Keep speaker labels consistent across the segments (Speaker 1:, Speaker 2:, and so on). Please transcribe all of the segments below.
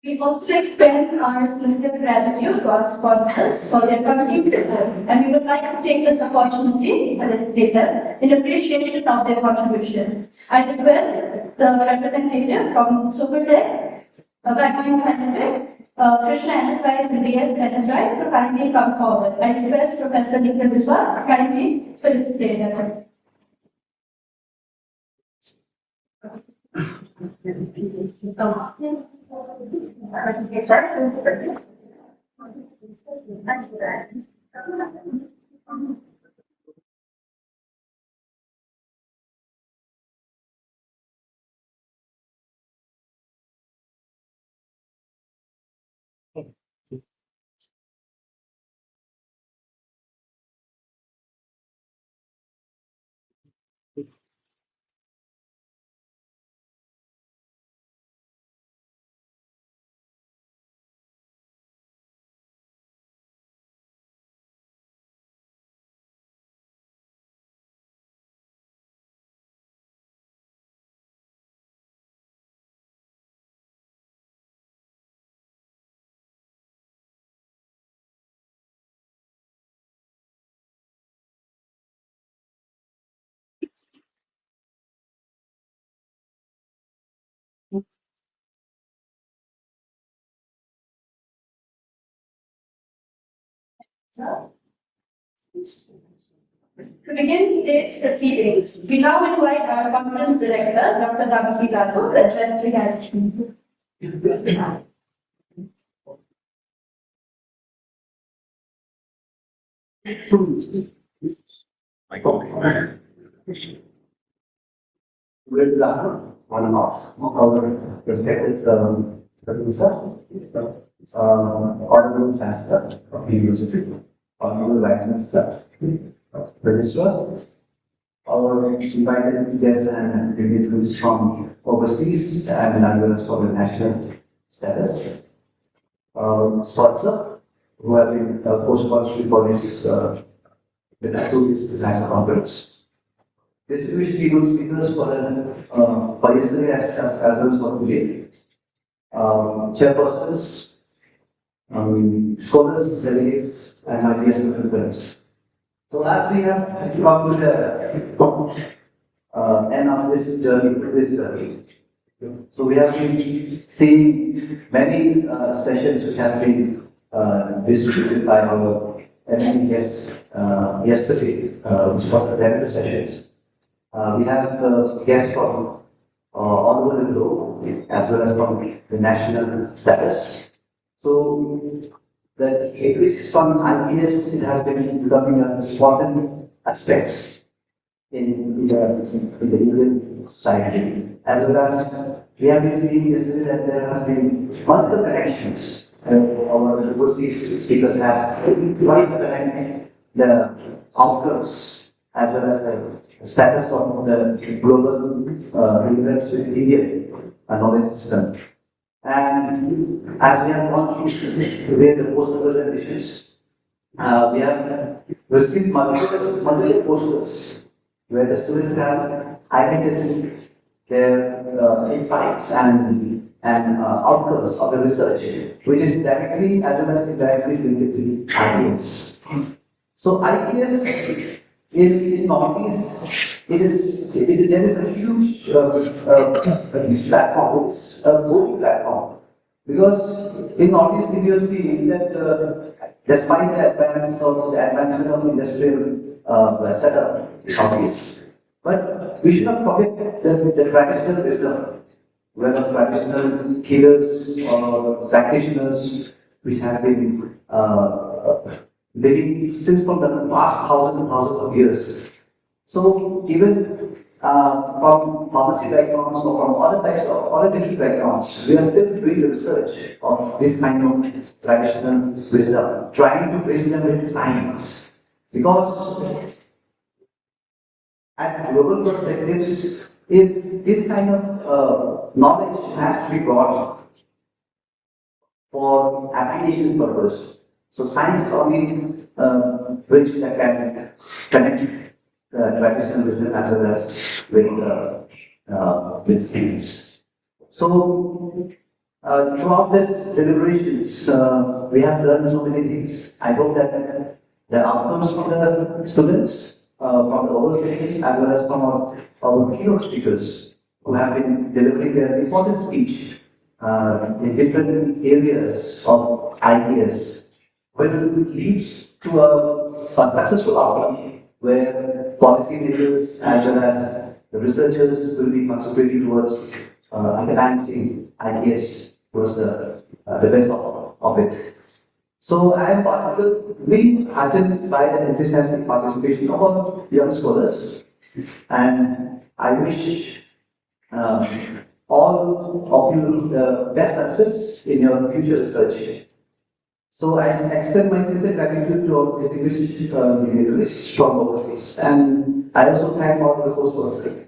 Speaker 1: We also extend our sincere gratitude to our sponsors for their continued support, and we would like to take this opportunity, facilitator, in appreciation of their contribution. I request the representative from Supertech, Backline Scientific, Krishna Enterprise and DS Enterprise to kindly come forward. I request Professor Nikhil Biswa to kindly felicitate them. To begin today's proceedings, we now invite our conference director, Dr. Damaski Lato, to address the gathering.
Speaker 2: Good afternoon, one of our respected professor, Honorable Chancellor of the University, Honorable Vice Chancellor, Registrar, our invited guests and dignitaries from overseas and as well as from the national status, sponsor who have been co-sponsoring for this national conference. Distinguished keynote speakers for yesterday as well as for today. Chairpersons, scholars, delegates, and my dear student friends. So as we have come to the end of this journey, so we have been seeing many sessions which have been distributed by our eminent guests yesterday, which was the Valedictory Sessions. We have guests from all over the globe as well as from the national status. So the emphasis on IPS it has been becoming an important aspect in the Indian society, as well as we have been seeing yesterday that there has been multiple connections. Our overseas speakers has tried to connect the outcomes as well as the status of the global relevance with Indian knowledge system. And as we have gone through today the poster presentations, we have received multiple posters where the students have highlighted their insights and outcomes of the research, which is directly as well as indirectly linked to IPS. So IPS in Northeast, there is a huge platform. It's a global platform because in Northeast we are seeing that despite the advancement of industrial setup in Northeast, but we should not forget the traditional wisdom whether traditional healers or practitioners which have been living since from the past thousands and thousands of years. So even from pharmacy backgrounds or from other types of other different backgrounds, we are still doing the research on this kind of traditional wisdom, trying to bridge them with science. Because at global perspectives, if this kind of knowledge has to be brought for application purpose, so science is only bridge that can connect traditional wisdom as well as with science. So throughout this deliberations, we have learned so many things. I hope that the outcomes from the students, from the oral sessions, as well as from our keynote speakers who have been delivering their important speech in different areas of ideas, will lead to a successful outcome where policymakers as well as the researchers will be concentrating towards advancing ideas towards the best of it. So I am particularly heartened by the enthusiastic participation of our young scholars, and I wish all of you the best success in your future research. So I extend my sincere gratitude to our distinguished dignitaries from overseas, and I also thank all the resource persons,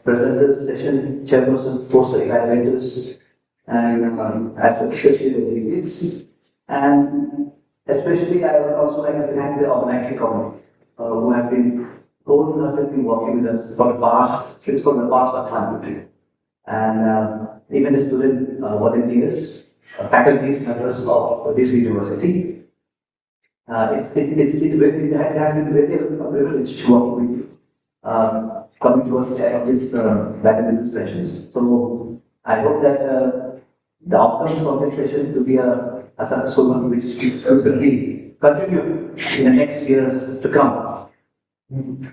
Speaker 2: presenters, session chairpersons, poster evaluators, and associated delegates, and especially I would also like to thank the organizing committee who have been wholeheartedly working with us for the past, since from the past of time, and even the student volunteers, faculty members of this university. It has been really a privilege to work with you, coming towards the end of this valedictory sessions. So I hope that the outcome from this session will be a successful one, which will be continue in the next years to come.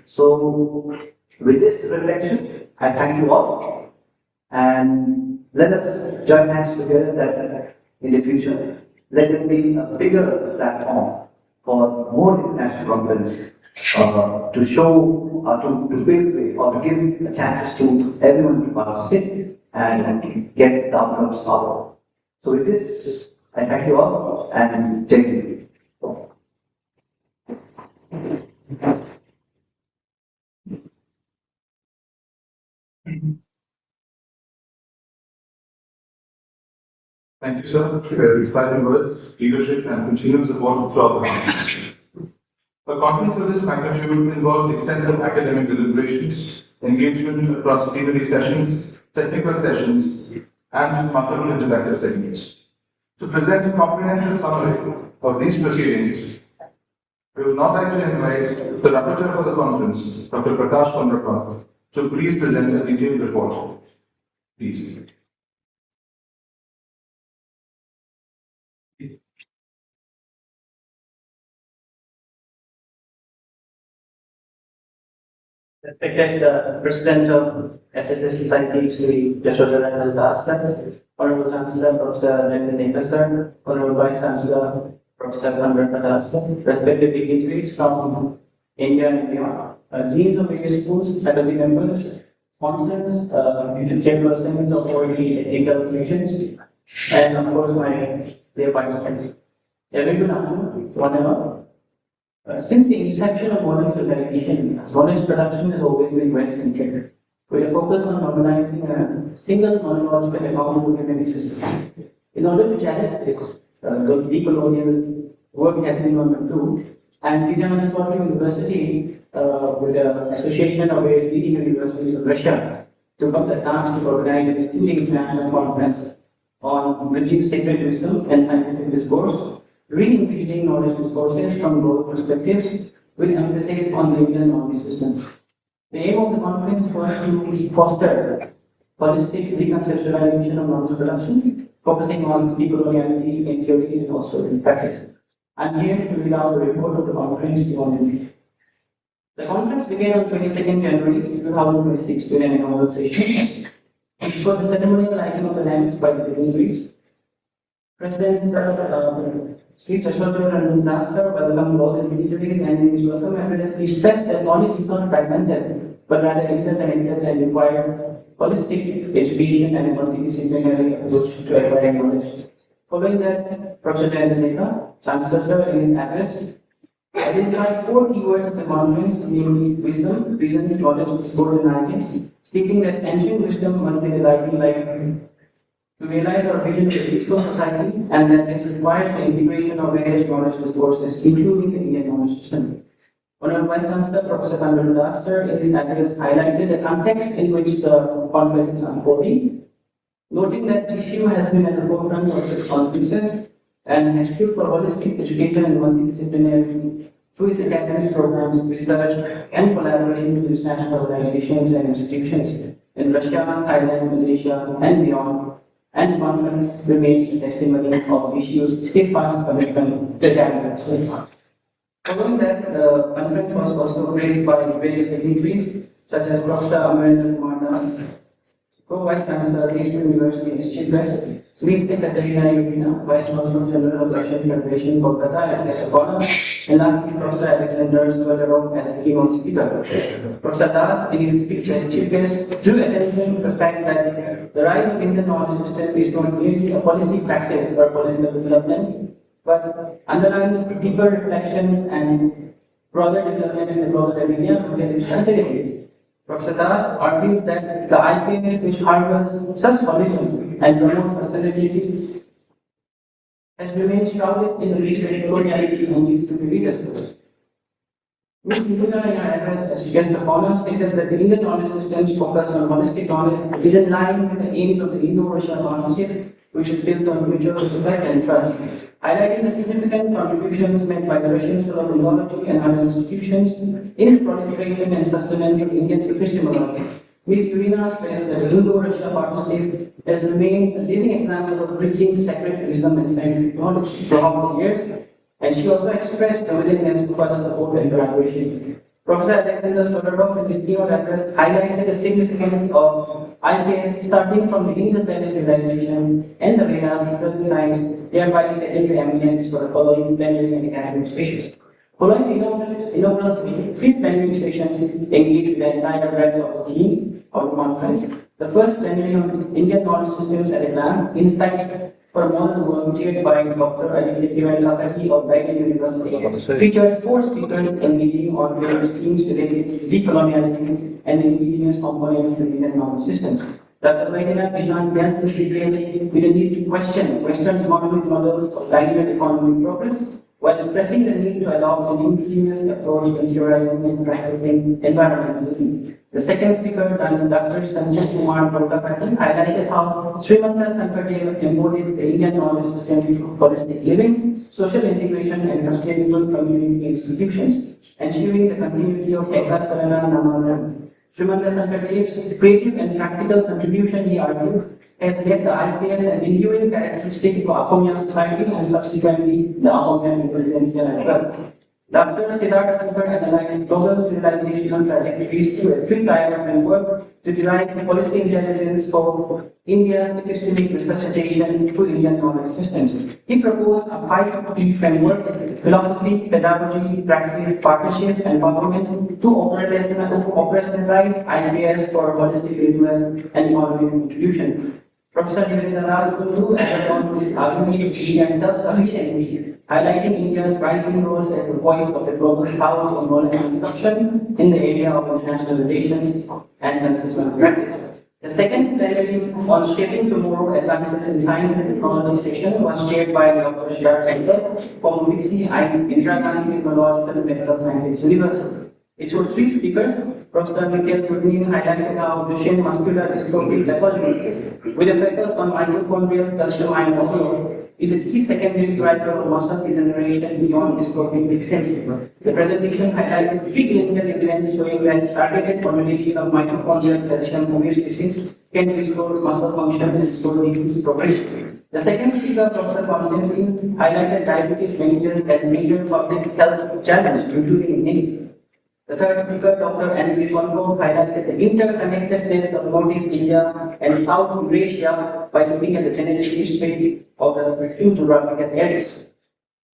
Speaker 2: So with this reflection, I thank you all. And let us join hands together that in the future, let there be a bigger platform for more international conferences to show, to pave way, or to give chances to everyone to participate and get the outcomes out of. So with this, I thank you all and thank you.
Speaker 3: Thank you, sir, for your inspiring words, leadership, and continued support throughout the conference. A conference of this magnitude involves extensive academic deliberations, engagement across plenary sessions, technical sessions, and multiple interactive segments. To present a comprehensive summary of these proceedings, we would now like to invite the rapporteur for the conference, Dr. Prakash Kondrakar, to please present a detailed report. Please.
Speaker 4: Respected President of SSS Society, Sri Yashodhara Dasa, Honorable Chancellor Professor Nathan Sir, Honorable Vice Chancellor Professor Andhra Dasa, respected dignitaries from India and beyond, deans of various schools, faculty members, sponsors, chairpersons of all the ethical sections, and of course my dear participants. A very good afternoon, whatever. Since the inception of modern civilization, knowledge production has always been West-centric, with a focus on organizing a single chronological accountable memory system. In order to challenge this, the decolonial work has been undertaken, and Vijayanagar University, with the association of various leading universities of Russia, took up the task to organize a distinct international conference on bridging sacred wisdom and scientific discourse, re-envisioning knowledge discourses from global perspectives with emphasis on the Indian knowledge system. The aim of the conference was to foster holistic reconceptualization of knowledge production, focusing on decoloniality in theory and also in practice. I'm here to read out the report of the conference to all of you. The conference began on 22nd January 2026 with an inaugural session. For the ceremonial lighting of the lamps by the dignitaries, President Sri Chashwatra and Sir welcomed all the dignitaries and in his welcome address he stressed that knowledge is not fragmented, but rather interconnected and required holistic education and a multidisciplinary approach to acquiring knowledge. Following that, Professor Jayanta, Chancellor Sir, in his address, identified four keywords of the conference, namely wisdom, reason, knowledge, discord, and ideas, stating that ancient wisdom must be the guiding light to realize our vision of a peaceful society, and that this requires the integration of various knowledge discourses, including the Indian knowledge system. Honorable Vice Chancellor Professor Kanwal Das, sir, in his address highlighted the context in which the conference is unfolding, noting that TCU has been at the forefront of such conferences and has stood for holistic education and multidisciplinary through its academic programs, research, and collaboration with international organizations and institutions in Russia, Thailand, Malaysia, and beyond. And the conference remains a testimony of TCU's steadfast commitment to academic excellence. Following that, the conference was also praised by various dignitaries such as Professor Amrendra Kumar, Pro-Vice Chancellor, National University, as Chief Guest, Ms. Katarina Yudina, Vice Consul General of Russian Federation, Kolkata, as guest of honor, and lastly, Professor Alexander Stolarov as the keynote speaker. Professor Das, in his speech as Chief Guest, drew attention to the fact that the rise of Indian knowledge system is not merely a policy practice or political development, but underlines deeper reflections and broader development in the global arena rooted in sustainability. Professor Das argued that the IPS which harbors such origin and promotes sustainability has remained shrouded in the regional coloniality and needs to be rediscovered. Ms. Yudina, in her address as guest of honor, stated that the Indian knowledge system's focus on holistic knowledge is in line with the aims of the Indo-Russian partnership, which is built on mutual respect and trust, highlighting the significant contributions made by the Russian School of Philology and other institutions in the proliferation and sustenance of Indian epistemology. Ms. Yudina stressed that the Indo-Russia partnership has remained a living example of bridging sacred wisdom and scientific knowledge throughout the years, and she also expressed the willingness to further support and collaboration. Professor Alexander Stolarov, in his keynote address, highlighted the significance of IPS starting from the Indus Valley civilization and the Vedas to present times, thereby setting the eminence for the following plenary and academic sessions. Following the inaugural session, three plenary sessions engaged with the entire breadth of the theme of the conference. The first plenary on Indian knowledge systems at a glance, insights for a model work chaired by Dr. Aditya Kiran Kakati of Bangalore University, featured four speakers engaging on various themes related to decoloniality and indigenous components in Indian knowledge systems. Dr. Vaidina Kishan dealt with the need to question Western economic models of linear economic progress, while stressing the need to adopt an indigenous approach to theorizing and practicing environmentalism. The second speaker, Dr. Sanjay Kumar Borkapati, highlighted how Srimanta Sankardev embodied the Indian knowledge system through holistic living, social integration, and sustainable community institutions, ensuring the continuity of Eka Sarana Namadam. Srimanta Sankardev's creative and practical contribution, he argued, has led the IPS an enduring characteristic of Apomian society and subsequently the Apomian intelligentsia as well. Dr. Siddharth Sankar analyzed global civilizational trajectories through a three-tier framework to derive policy intelligence for India's epistemic resuscitation through Indian knowledge systems. He proposed a 5P framework: philosophy, pedagogy, practice, partnership, and government to operationalize IPS for holistic renewal and economic contribution. Professor Nivedita Das Kundu added on to his argument of India and self-sufficiency, highlighting India's rising role as the voice of the global south in knowledge production in the area of international relations and consistent practice. The second plenary on shaping tomorrow advances in science and technology session was chaired by Dr. Shiraj Sankar from UBC Indira Gandhi Technological and Medical Sciences University. It showed three speakers. Professor Mikhail Turnin highlighted how Duchenne muscular dystrophy pathogenesis, with a focus on mitochondrial calcium ion overload, is a key secondary driver of muscle degeneration beyond dystrophic deficiency. The presentation highlighted preclinical evidence showing that targeted formulation of mitochondrial calcium homeostasis can restore muscle function and restore disease progression. The second speaker, Professor Constantine, highlighted diabetes mellitus as a major public health challenge, including in India. The third speaker, Dr. N.V. Fonko, highlighted the interconnectedness of Northeast India and South Eurasia by looking at the genetic history of the two geographical areas.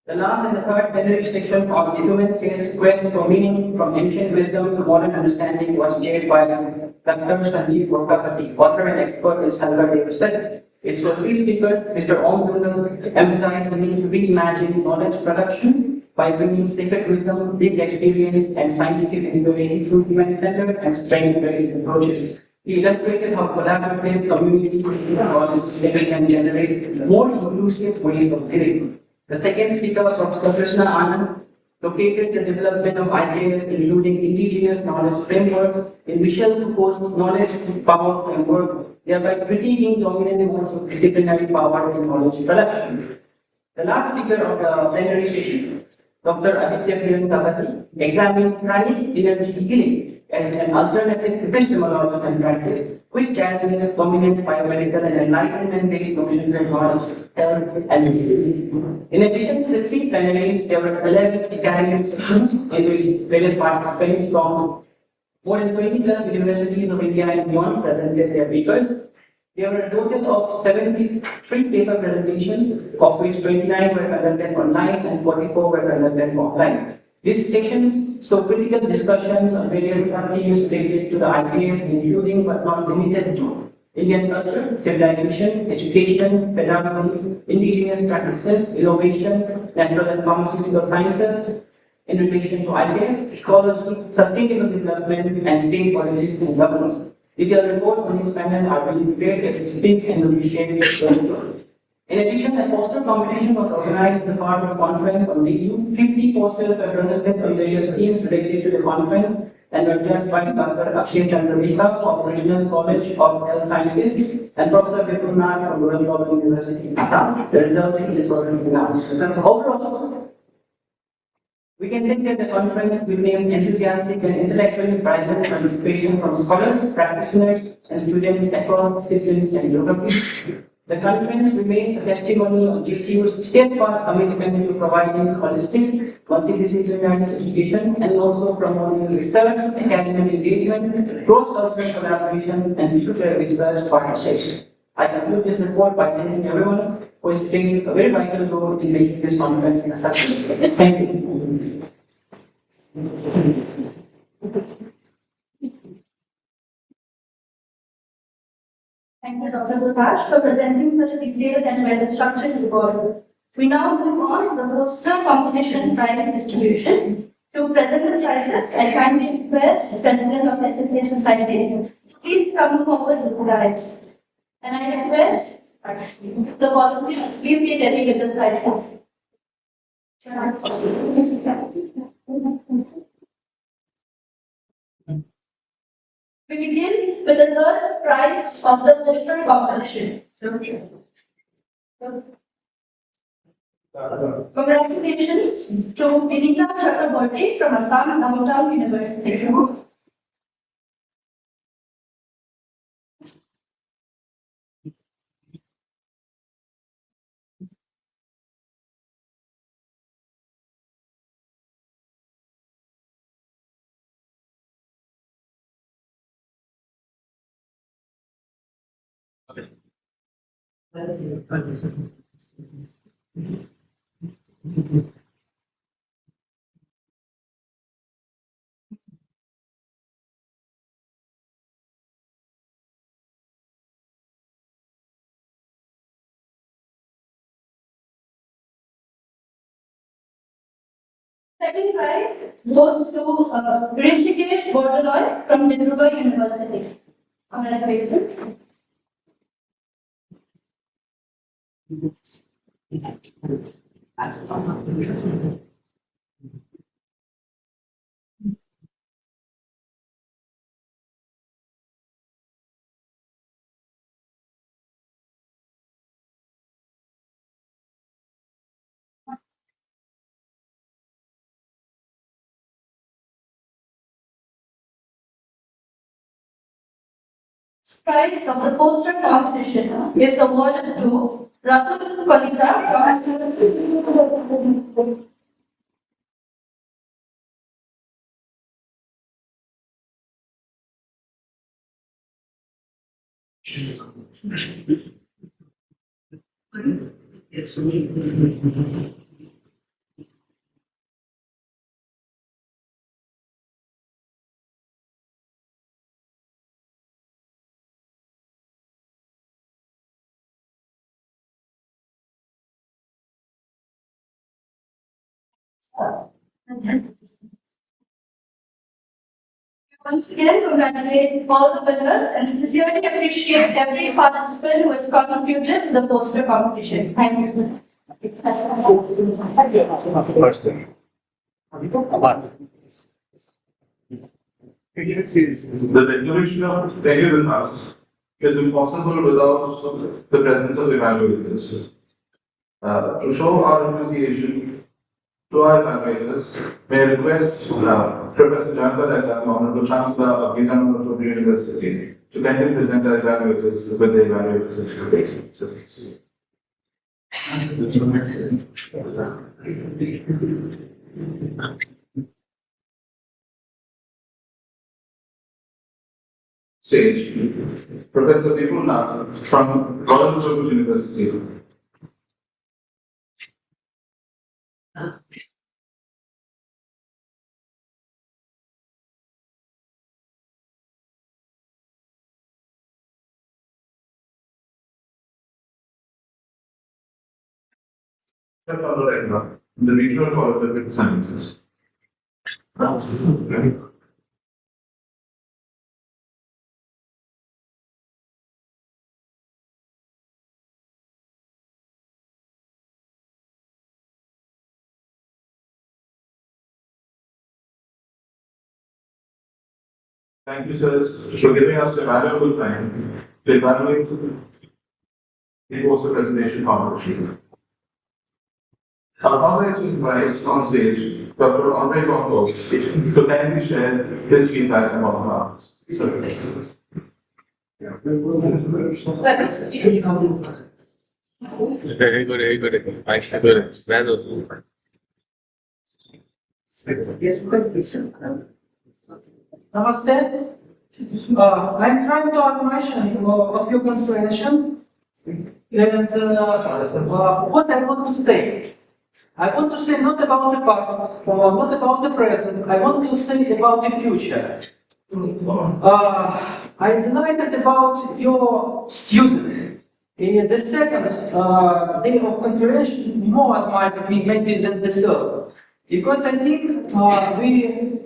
Speaker 4: The last and the third plenary section on the human quest for meaning from ancient wisdom to modern understanding was chaired by Dr. Sanjeev Gopalpati, author and expert in cellular data studies. Its three speakers, Mr. Om Dundal, emphasized the need to reimagine knowledge production by bringing sacred wisdom, lived experience, and scientific ingenuity through human-centered and strength-based approaches. He illustrated how collaborative community knowledge can generate more inclusive ways of living. The second speaker, Professor Krishna Anand, located the development of ideas including indigenous knowledge frameworks in Michel Foucault's knowledge power framework, thereby critiquing dominant modes of disciplinary power in knowledge production. The last speaker of the plenary session, Dr. Aditya Kiran Tabati, examined pranic energy healing as an alternative epistemology and practice, which challenges dominant biomedical and enlightenment-based notions of knowledge, health, and medicine. In addition to the three plenaries, there were 11 academic sessions in which various participants from more than 20 plus universities of India and beyond presented their papers. There were a total of 73 paper presentations, of which 29 were conducted online and 44 were conducted offline. These sections saw critical discussions on various themes related to the ideas, including but not limited to Indian culture, civilization, education, pedagogy, indigenous practices, innovation, natural and pharmaceutical sciences, in relation to ideas, ecology, sustainable development, and state politics and governance. Detailed reports on this panel are being prepared as we speak and will be shared shortly. In addition, a poster competition was organized as part of the conference on DU. 50 posters were presented on various themes related to the conference and were judged by Dr. Akshay Chandravika of Regional College of Health Sciences and Professor Vipul Nath from Royal Global University, Assam. The results is already announced. Overall, we can say that the conference witnessed enthusiastic and intellectually vibrant participation from scholars, practitioners, and students across disciplines and geographies. The conference remains a testimony of GCU's steadfast commitment to providing holistic, multidisciplinary education and also promoting research, academic engagement, cross-cultural collaboration, and future research partnerships. I conclude this report by thanking everyone who is playing a very vital role in making this conference a success. Thank you.
Speaker 1: Thank you, Dr. Prakash, for presenting such a detailed and well-structured report. We now move on to the poster competition prize distribution. To present the prizes, I kindly request President of SSA Society, please come forward with the prize. And I request the volunteers, please be ready with the prizes. We begin with the third prize of the poster competition. Congratulations to Vinita Chakraborty from Assam Downtown University. Second prize goes to Rishikesh Bordaloy from Dibrugarh University. Congratulations. Prize of the poster competition is awarded to Ratul Kalita from Once again, congratulate all the winners and sincerely appreciate every participant who has contributed to the poster competition. Thank you.
Speaker 3: Question. The declaration of tenure results is impossible without the presence of evaluators. To show our appreciation to our evaluators, may I request Professor Janka Dutta, Honorable Chancellor of Gita University, to kindly present our evaluators with the evaluator certificates. Sage, Professor Vipul Nath from Royal University. The Regional College of Sciences. Thank you, sirs, for giving us a valuable time to evaluate the poster presentation competition. Our honorary invites on stage Dr. Andre Gongo to kindly share his feedback about the arts. Sir.
Speaker 5: Very good, very good. Nice, good. Well,
Speaker 6: Namaste. I'm trying to automation of your consideration. And what I want to say. I want to say not about the past or not about the present. I want to say about the future. I'm delighted about your student. In the second day of conference, more admired me maybe than the first. Because I think we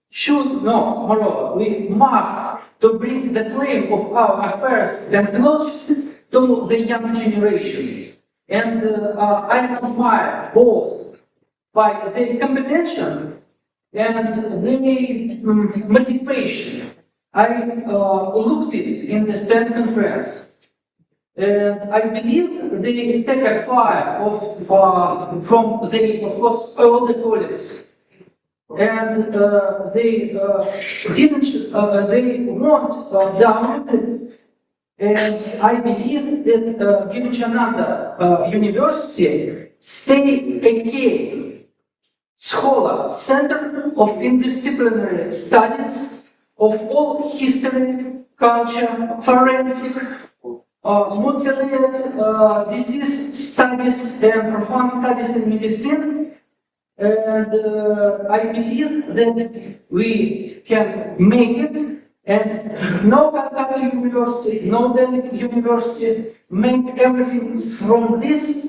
Speaker 6: should know, moreover, we must to bring the flame of our affairs and knowledge to the young generation. And I admire both by their competence and their motivation. I looked it in the stand conference. And I believe they take a fire from the, of course, all the colleagues. And they didn't, they want down. And I believe that Vivekananda University stay scholar, Center of Interdisciplinary Studies of all history, culture, forensic, multi-layered disease studies and profound studies in medicine. And I believe that we can make it. And no Calcutta University, no Delhi University make everything from this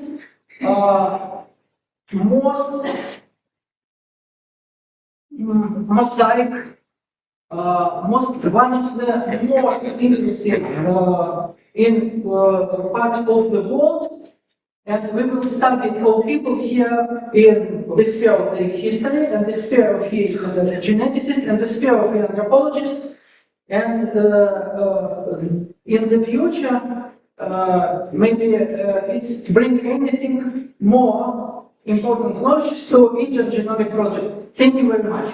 Speaker 6: most mosaic, one of the most interesting in part of the world. And we will study all people here in the sphere of the history and the sphere of the geneticists and the sphere of the anthropologists. And in the future, maybe it's bring anything more important knowledge to intergenomic project. Thank you very much.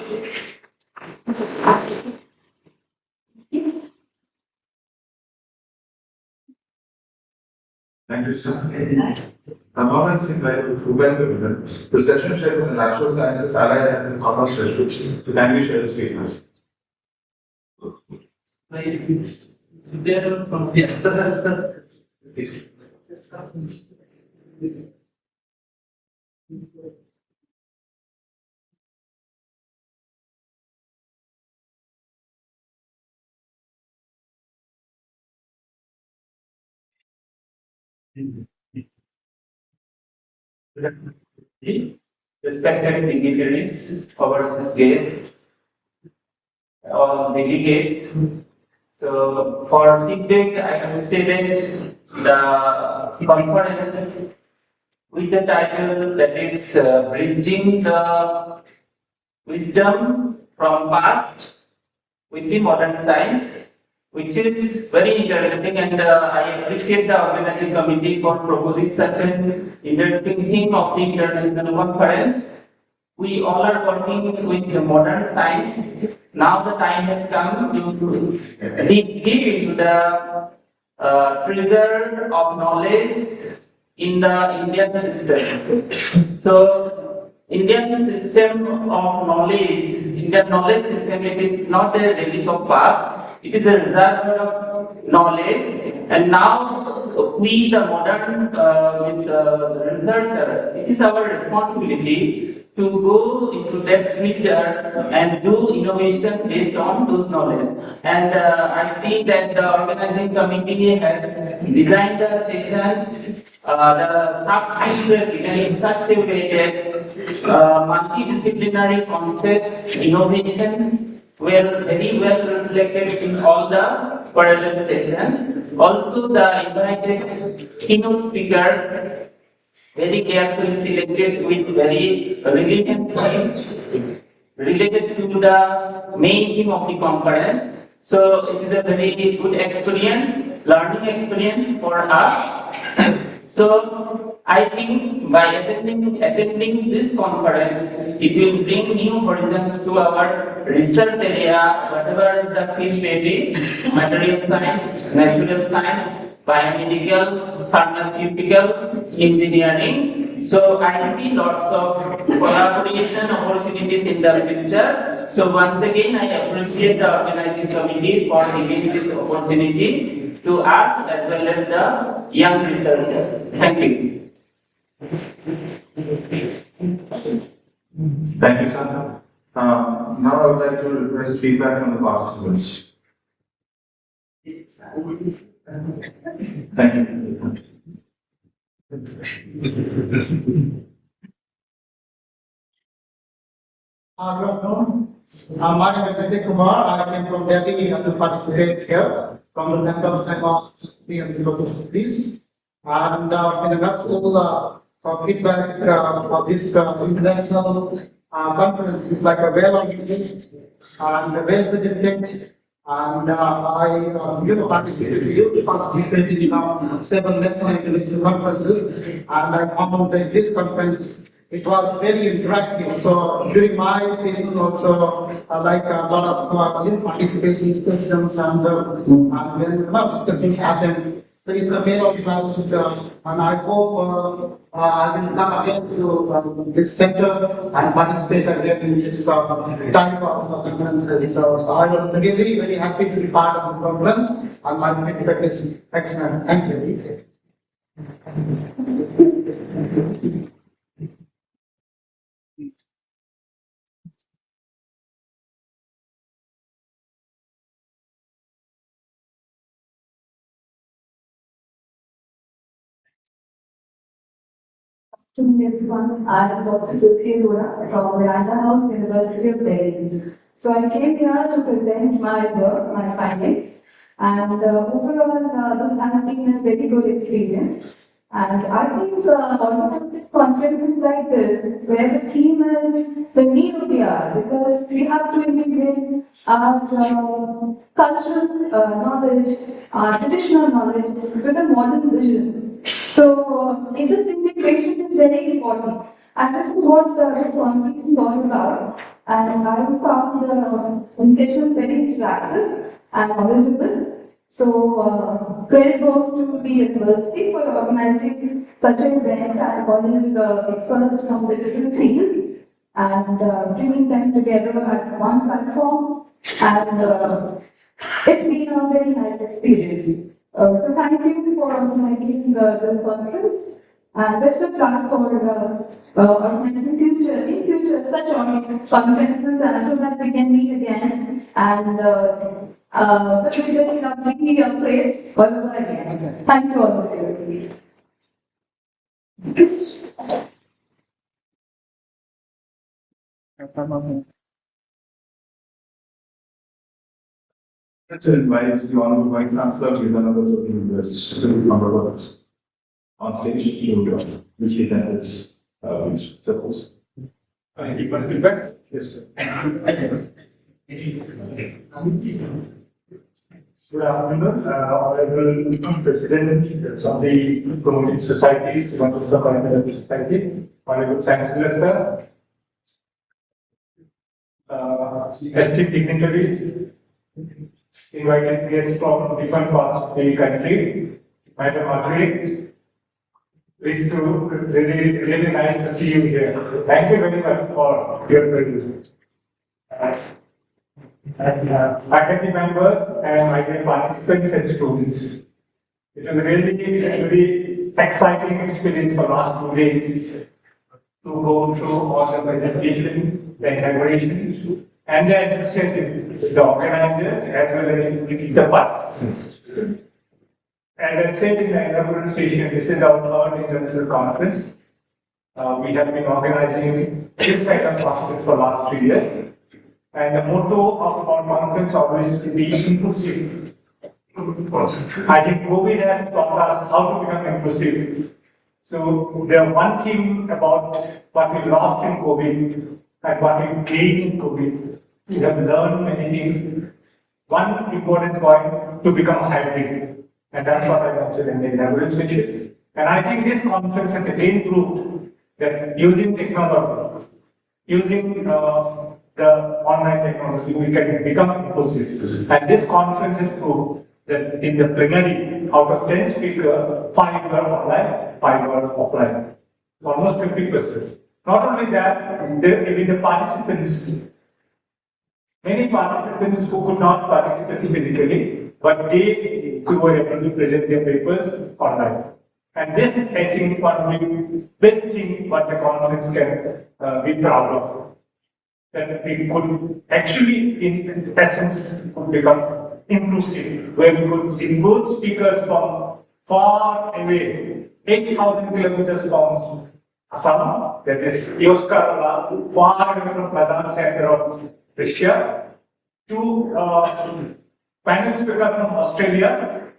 Speaker 3: Thank you, sir. I'm honored invited to welcome the session chair of the Natural Sciences Allied and Commerce Session to kindly share his feedback.
Speaker 6: There from here. So
Speaker 3: Please.
Speaker 7: Respected dignitaries, overseas guests, all delegates. So for feedback, I would say that the conference with the title that is Bridging the Wisdom from Past with the Modern Science, which is very interesting, and I appreciate the organizing committee for proposing such an interesting theme of the international conference. We all are working with the modern science. Now the time has come to dig deep into the treasure of knowledge in the Indian system. So, Indian system of knowledge, Indian knowledge system, it is not a relic of past, it is a reservoir of knowledge. And now, we, the modern researchers, it is our responsibility to go into that treasure and do innovation based on those knowledge. And I see that the organizing committee has designed the sessions, the subjects were given in such a way that multidisciplinary concepts, innovations were very well reflected in all the parallel sessions. Also, the invited keynote speakers very carefully selected with very relevant themes related to the main theme of the conference. So it is a very good experience, learning experience for us. So I think by attending this conference, it will bring new horizons to our research area, whatever the field may be, material science, natural science, biomedical, pharmaceutical, engineering. So I see lots of collaboration opportunities in the future. So once again, I appreciate the organizing committee for giving this opportunity to us as well as the young researchers. Thank you.
Speaker 3: Thank you, Sandra. Now I would like to request feedback from the participants. Thank you.
Speaker 8: Good afternoon. My name is Abhishek Kumar. I came from Delhi to participate here from the Center of Science and Universities. And in a nutshell, for feedback of this international conference is like a well-organized and well-presented. And participated in several national and international conferences. And I found that this conference it was very interactive. So during my session also, like a lot of participation questions and then a lot of discussion happened. So it's a very organized, and I hope I will come again to this center and participate again in this type of conferences. So I was really very happy to be part of the conference, and my feedback is excellent. Thank you.
Speaker 1: Good everyone. I am Dr. Durkhe Rora from Miranda House, University of Delhi. So I came here to present my work, my findings, and overall this has been a very good experience. And I think organizing conferences like this, where the theme is the need of the hour, because we have to integrate our cultural knowledge, our traditional knowledge with a modern vision. So, this integration is very important. And this is what this conference is all about. And I found the sessions very interactive and knowledgeable. So, credit goes to the university for organizing such an event and calling experts from the different fields and bringing them together at one platform and
Speaker 9: It's been a very nice experience. So thank you for organizing this conference and best of luck for organizing in future such conferences so that we can meet again and visit this lovely place all over again. Thank you all of you.
Speaker 3: To invite the Honorable Vice Chancellor, the members of the university, members on stage to which he can suppose. Any feedback? Yes, sir. Good afternoon, Honorable President of the Promoting Societies, members of the Society, Honorable Chancellor, sir, esteemed dignitaries, invited guests from different parts of the country. Madam Marjorie, it's really nice to see you here. Thank you very much for your presence. Faculty members and my dear participants and students. It was really very exciting experience for last 2 days to go through all the presentation, the integration, and the enthusiasm, the organizers as well as the participants. As I said in the inaugural session, this is our third international conference. We have been organizing this kind of conference for last 3 years. And the motto of our conference always to be inclusive. I think COVID has taught us how to become inclusive. So the one thing about what we lost in COVID and what we gained in COVID, we have learned many things. One important point to become hybrid, and that's what I mentioned in the inaugural session. And I think this conference has again proved that using technology, using the online technology, we can become inclusive. And this conference has proved that in the plenary, out of 10 speakers, 5 were online, 5 were offline. Almost 50%. Not only that, even the participants, many participants who could not participate physically, but they were able to present their papers online. And this, I think, one of the best thing what the conference can be proud of. That we could actually, in essence, could become inclusive, where we could include speakers from far away, 8,000 kilometers from Assam, that is Yoskarala, far away from Kazan center of Russia, to panel speaker from Australia,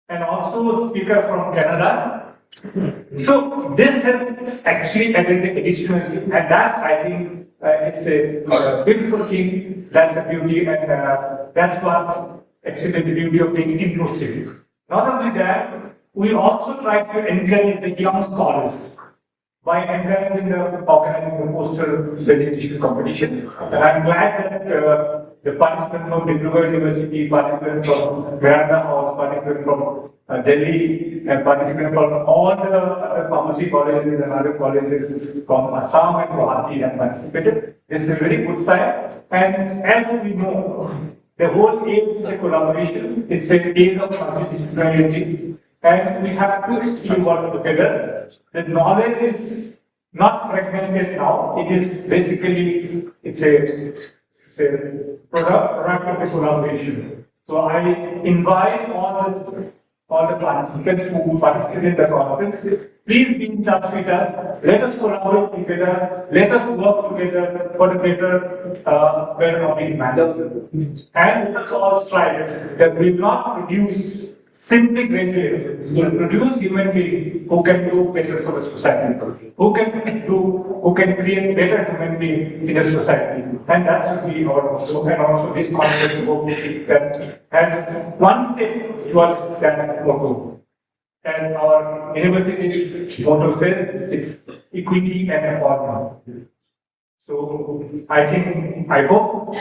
Speaker 3: and also a speaker from Canada. So this has actually added the additionality, and that I think it's a beautiful thing. That's a beauty, and that's what actually the beauty of being inclusive. Not only that, we also try to encourage the young scholars by encouraging the organizing the poster presentation competition. And I'm glad that the participants from Valedictory University, participants from Miranda Hall, participants from Delhi, and participants from all the other pharmacy colleges and other colleges from Assam and Guwahati have participated. This is a very good sign. And as we know, the whole aim is the collaboration. It's an age of multidisciplinarity. And we have to actually work together. The knowledge is not fragmented now. It is basically, it's a product of the collaboration. So I invite all the participants who participate in the conference, please be in touch with us. Let us collaborate together. Let us work together for a better public manner. And let us all strive that we will not produce simply graduates. We will produce human beings who can do better for the society, who can create better human beings in a society. And that should be our motto. And also this conference that has one step towards that motto. As our university's motto says, it's equity and empowerment. So I hope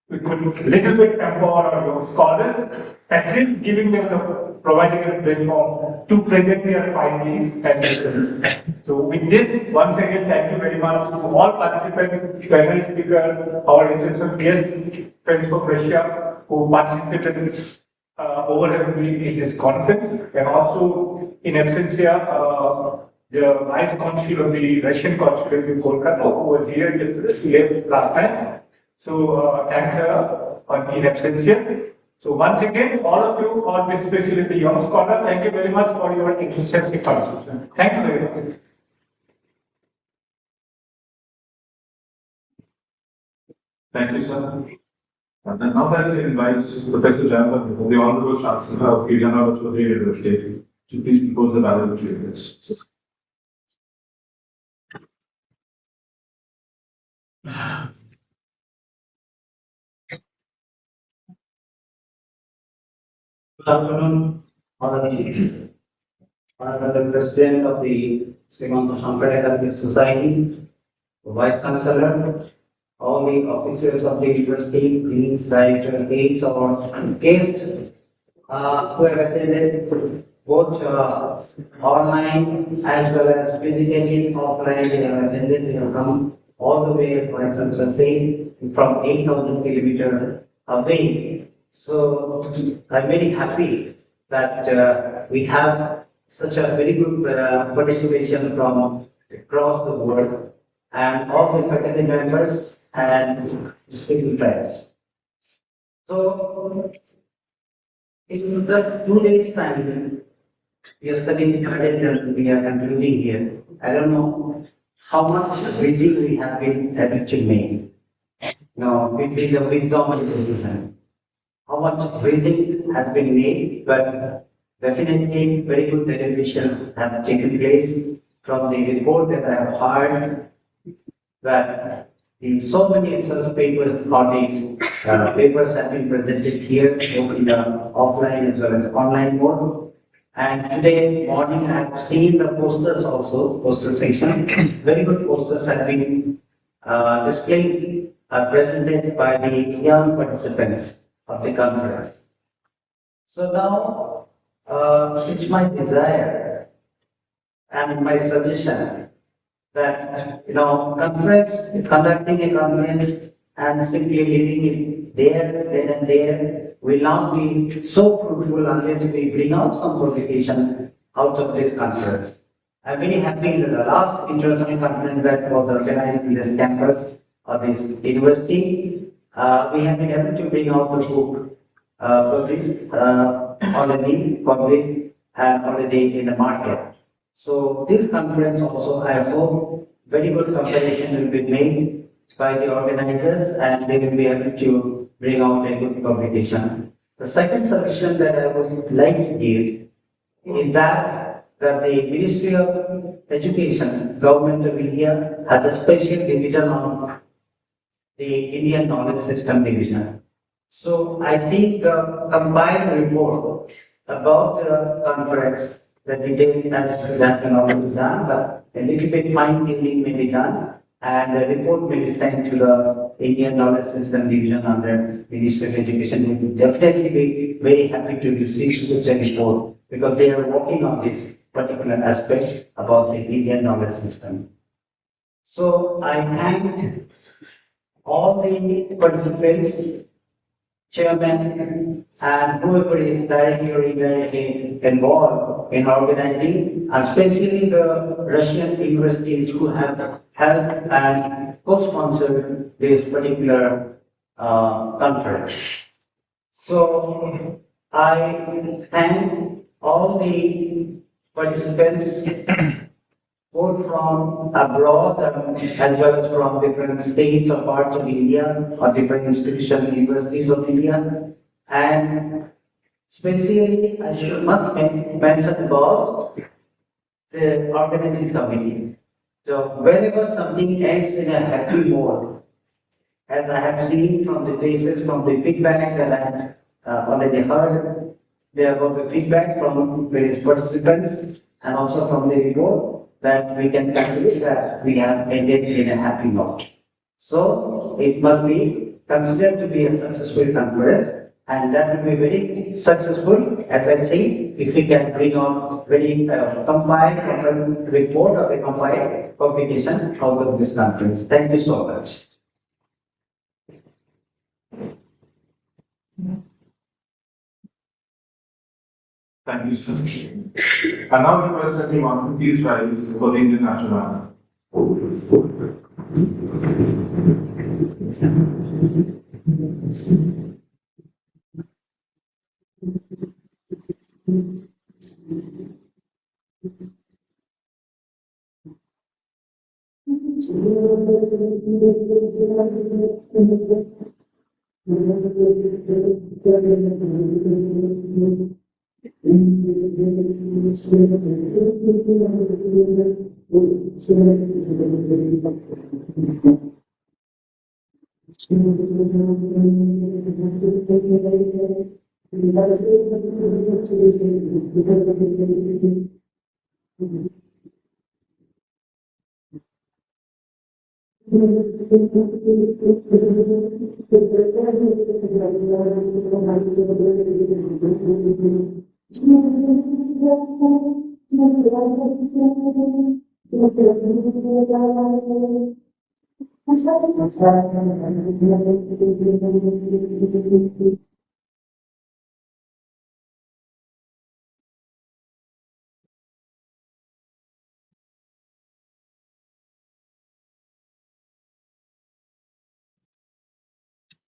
Speaker 3: we could little bit empower our young scholars, at least giving them the providing a platform to present their findings and results. So with this, once again, thank you very much to all participants, panel speaker, our international guests, friends from Russia who participated overwhelmingly in this conference, and also in absentia, the Vice Consul of the Russian Consulate in Kolkata, who was here yesterday, she left last time. So thank her in absentia. So once again, all of you, all especially the young scholar, thank you very much for your enthusiastic participation. Thank you very much. Thank you, sir. And then now I will invite Professor Jayanta, the Honorable Chancellor of Valedictory University, to please propose the valedictory address.
Speaker 2: Good afternoon, Honorable President of the Srimanta Shankaracharya Society, Vice Chancellor, all the officers of the university, deans, director, aides, or guests who have attended both online as well as physically offline. They have attended, they have come all the way, as Vice Chancellor said, from 8,000 kilometers away. So I'm very happy that we have such a very good participation from across the world, and all the faculty members and student friends. So in the 2 days time, yesterday started and we are concluding here. I don't know how much reading we have been able to make. Now, with the wisdom of the wisdom, how much reading has been made, but definitely very good deliberations have taken place. From the report that I have heard, that in so many research papers, papers have been presented here, both in the offline as well as online mode. And today morning I have seen the posters also, poster section. Very good posters have been displayed, presented by the young participants of the conference. So now it's my desire and my suggestion that conducting a conference and simply leaving it there and there will not be so fruitful unless we bring out some publication out of this conference. I'm very happy that the last international conference that was organized in this campus of this university, we have been able to bring out the book published and already in the market. So this conference also, I hope, very good comparison will be made by the organizers and they will be able to bring out a good publication. The second suggestion that I would like to give is that the Ministry of Education, Government of India, has a special division on the Indian Knowledge System Division. So I think the combined report about the conference, the detail that can also be done, but a little bit fine tuning may be done, and the report may be sent to the Indian Knowledge System Division under Ministry of Education. We will definitely be very happy to receive such a report because they are working on this particular aspect about the Indian knowledge system. So I thank all the participants, chairman, and whoever is directly or indirectly involved in organizing, especially the Russian universities who have helped and co-sponsored this particular conference. So I thank all the participants both from abroad as well as from different states or parts of India or different institutions, universities of India. And especially, must mention about the organizing committee. So whenever something ends in a happy mode, as I have seen from the faces, from the feedback that I have already heard, there was a feedback from various participants and also from the report that we can conclude that we have ended in a happy note. So it must be considered to be a successful conference And that will be very successful, as I say, if we can bring out very compiled report or a compiled publication out of this conference. Thank you so much.
Speaker 3: Thank you, sir. I now request that the mountain please rise for the Indian national anthem.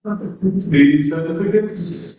Speaker 3: The certificates